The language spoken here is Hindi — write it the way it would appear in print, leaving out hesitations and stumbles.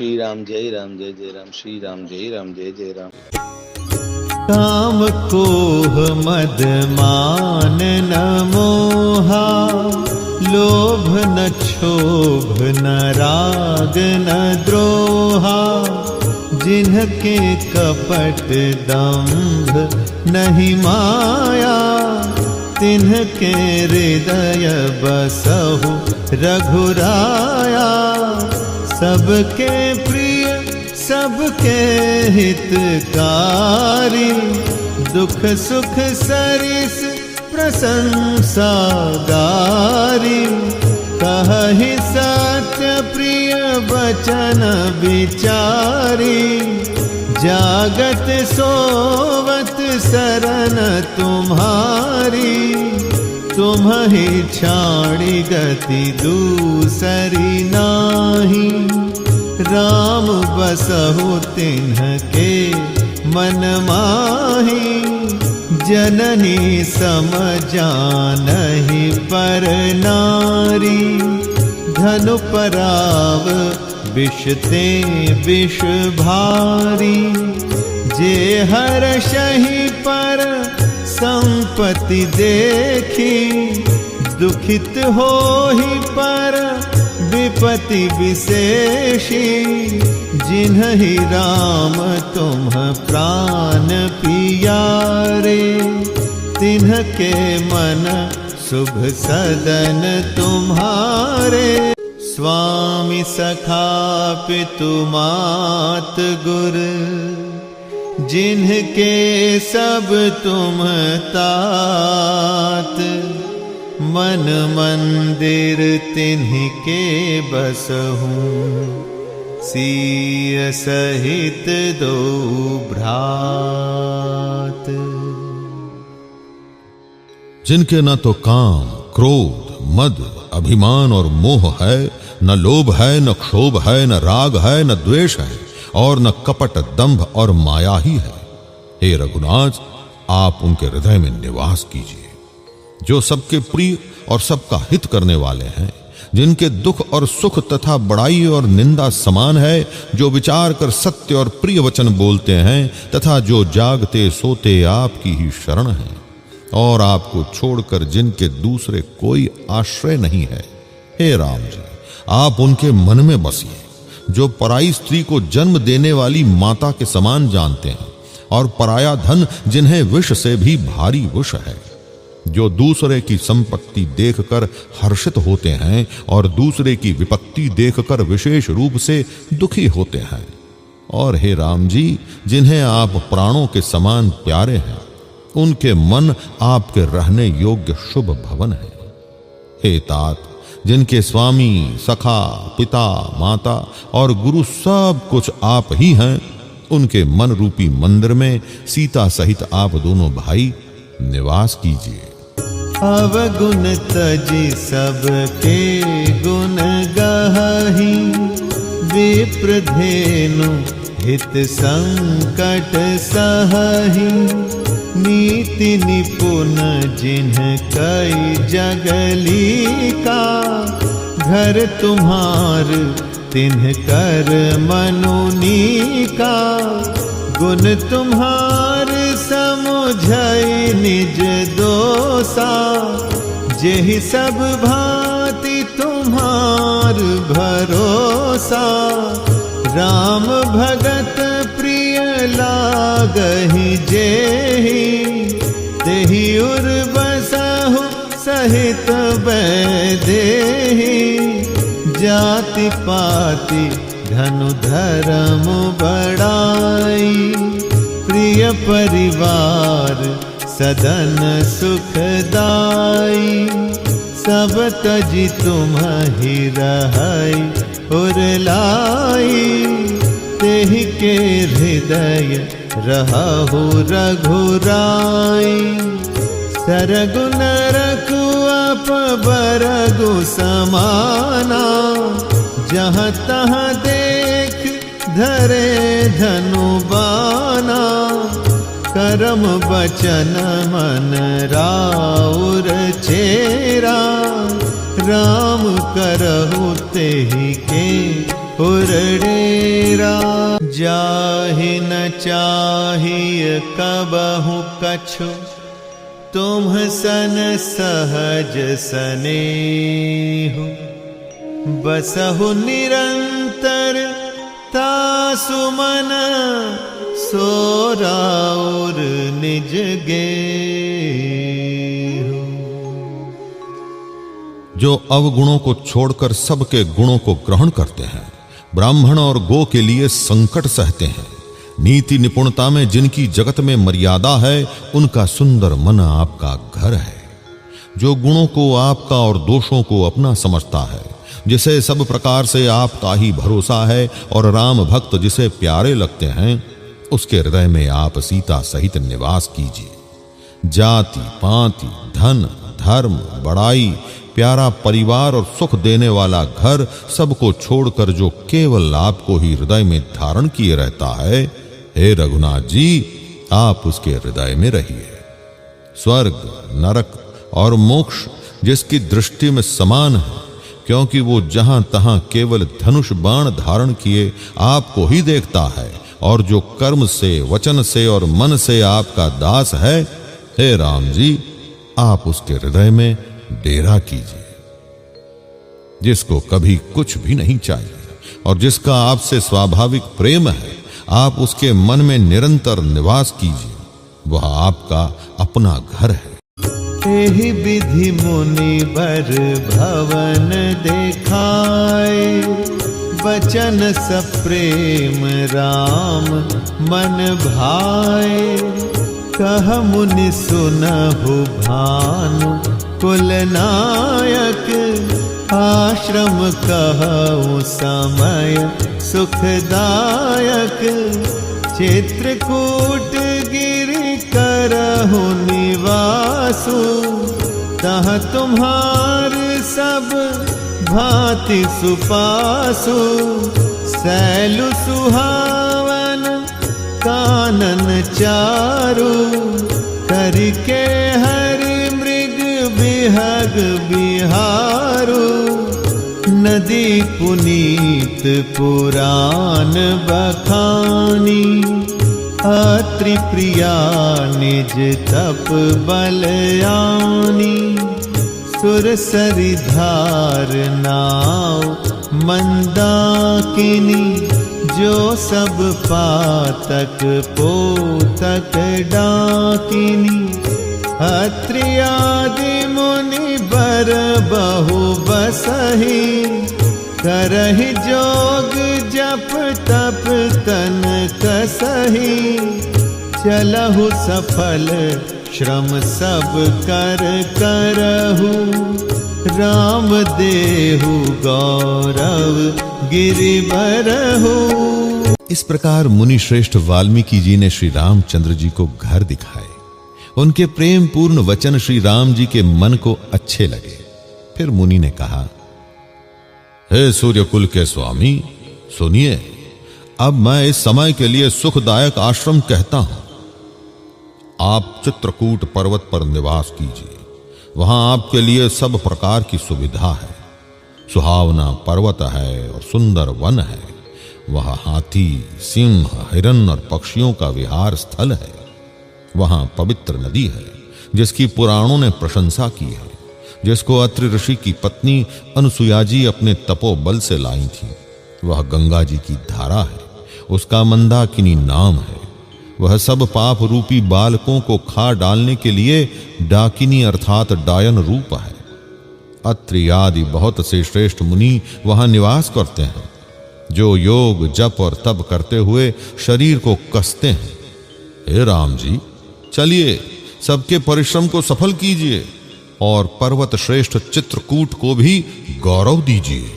श्री राम जय राम श्री राम जय जय राम। काम कोह मद मान न मोहा, लोभ न क्षोभ न राग न द्रोहा, जिन्हके कपट दंभ नहीं माया, तिन्हके हृदय बसहु रघुराया। सबके प्रिय सबके हितकारी, दुख सुख सरिस प्रशंसा गारी। कहहि सत्य प्रिय बचन विचारी, जागत सोवत शरण तुम्हारी। तुम्हि छाड़ी गति दूसरी नाही, राम बसहु तिन्हके मन माही। जननी सम जानहि पर नारी, धनु पराव विषते विष भारी। जे हर्षहि पर संपत्ति देखी, दुखित होहि पर विपत्ति विशेषी। जिन्हि राम तुम प्राण पियारे, तिन्हके मन शुभ सदन तुम्हारे। स्वामी सखा पितु मात गुर, जिन्हके सब तुम तात। मन मंदिर तिन्हके बसहु, सिय सहित दो भ्रात। जिनके न तो काम क्रोध मद अभिमान और मोह है, न लोभ है न क्षोभ है, न राग है न द्वेष है, और न कपट दंभ और माया ही है। हे रघुनाथ, आप उनके हृदय में निवास कीजिए, जो सबके प्रिय और सबका हित करने वाले हैं, जिनके दुख और सुख तथा बड़ाई और निंदा समान है, जो विचार कर सत्य और प्रिय वचन बोलते हैं, तथा जो जागते सोते आपकी ही शरण है, और आपको छोड़कर जिनके दूसरे कोई आश्रय नहीं है। हे राम जी, आप उनके मन में बसिए, जो पराई स्त्री को जन्म देने वाली माता के समान जानते हैं, और पराया धन जिन्हें विष से भी भारी विष है, जो दूसरे की संपत्ति देखकर हर्षित होते हैं और दूसरे की विपत्ति देखकर विशेष रूप से दुखी होते हैं। और हे राम जी, जिन्हें आप प्राणों के समान प्यारे हैं, उनके मन आपके रहने योग्य शुभ भवन है। हे तात, जिनके स्वामी सखा पिता माता और गुरु सब कुछ आप ही हैं, उनके मन रूपी मंदिर में सीता सहित आप दोनों भाई निवास कीजिए। अवगुण तजी सबके गुण गाही, विप्रधेनु हित संकट सहही। नीति निपुण जिन्ह कई जगली का, घर तुम्हार तिन्ह कर मनुनी का। गुण तुम्हार समुझई निज दोसा, जेहि सब भांति तुम्हार भरोसा। राम भगत प्रिय लागहि जेहि, तेहि उर बसहु सहित वैदेही। जाति पाति धनु धर्म बड़ाई, प्रिय परिवार सदन सुखदाई। सब तजी तुम्हि रहै उर लाई, तेहि के हृदय रहु रघुराई। सरगुन रखु अप बरगु समाना, जहाँ तहाँ देख धरे धनु बाना। करम बचन मन राउर चेरा, राम करहु तेहि के उरडेरा जाहि न चाहिए कबहु कछु तुम सन सहज सनेहु बसहु निरंतर तासु मन सोराउर निज गेहु। जो अवगुणों को छोड़कर सबके गुणों को ग्रहण करते हैं, ब्राह्मण और गो के लिए संकट सहते हैं, नीति निपुणता में जिनकी जगत में मर्यादा है, उनका सुंदर मन आपका घर है। जो गुणों को आपका और दोषों को अपना समझता है, जिसे सब प्रकार से आपका ही भरोसा है और राम भक्त जिसे प्यारे लगते हैं, उसके हृदय में आप सीता सहित निवास कीजिए। जाति पाति धन धर्म बड़ाई प्यारा परिवार और सुख देने वाला घर सबको छोड़कर जो केवल आपको ही हृदय में धारण किए रहता है, हे रघुनाथ जी, आप उसके हृदय में रहिए। स्वर्ग नरक और मोक्ष जिसकी दृष्टि में समान है, क्योंकि वो जहां तहां केवल धनुष बाण धारण किए आपको ही देखता है, और जो कर्म से वचन से और मन से आपका दास है, हे राम जी, आप उसके हृदय में डेरा कीजिए। जिसको कभी कुछ भी नहीं चाहिए और जिसका आपसे स्वाभाविक प्रेम है, आप उसके मन में निरंतर निवास कीजिए। वह आपका अपना घर है। एहि विधि मुनि बर भवन देखाए, बचन सप्रेम राम मन भाए। कह मुनि सुनहु भानु कुल नायक, आश्रम कहु समय सुखदायक। चित्रकूट गिरि करहु निवासु, तह तुम्हार सब भांति सुपासु। सैलु सुहावन कानन चारु, करके हरि मृग बिहग बिहारू। नदी पुनीत पुराण बखानी, अत्रि प्रिया निज तप बलयानी। सुरसरि धार नाव मंदाकिनी, जो सब पातक पोतक डाकिनी। अत्रि आदि मुनि बर बहु बसहि, करहि जोग जप तप तन कसहि। चलहु सफल श्रम सब कर करहु, राम देहु गौरव गिरिवरहु। इस प्रकार मुनि श्रेष्ठ वाल्मीकि जी ने श्री रामचंद्र जी को घर दिखाए। उनके प्रेम पूर्ण वचन श्री राम जी के मन को अच्छे लगे। फिर मुनि ने कहा, हे सूर्यकुल के स्वामी, सुनिए, अब मैं इस समय के लिए सुखदायक आश्रम कहता हूं। आप चित्रकूट पर्वत पर निवास कीजिए। वहां आपके लिए सब प्रकार की सुविधा है। सुहावना पर्वत है और सुंदर वन है। वहां हाथी सिंह हिरन और पक्षियों का विहार स्थल है। वहां पवित्र नदी है जिसकी पुराणों ने प्रशंसा की है, जिसको अत्रि ऋषि की पत्नी अनुसुया जी अपने तपोबल से लाई थी। वह गंगा जी की धारा है, उसका मंदाकिनी नाम है। वह सब पाप रूपी बालकों को खा डालने के लिए डाकिनी अर्थात डायन रूप है। अत्रि आदि बहुत से श्रेष्ठ मुनि वहां निवास करते हैं, जो योग जप और तप करते हुए शरीर को कसते हैं। हे राम जी, चलिए सबके परिश्रम को सफल कीजिए और पर्वत श्रेष्ठ चित्रकूट को भी गौरव दीजिए।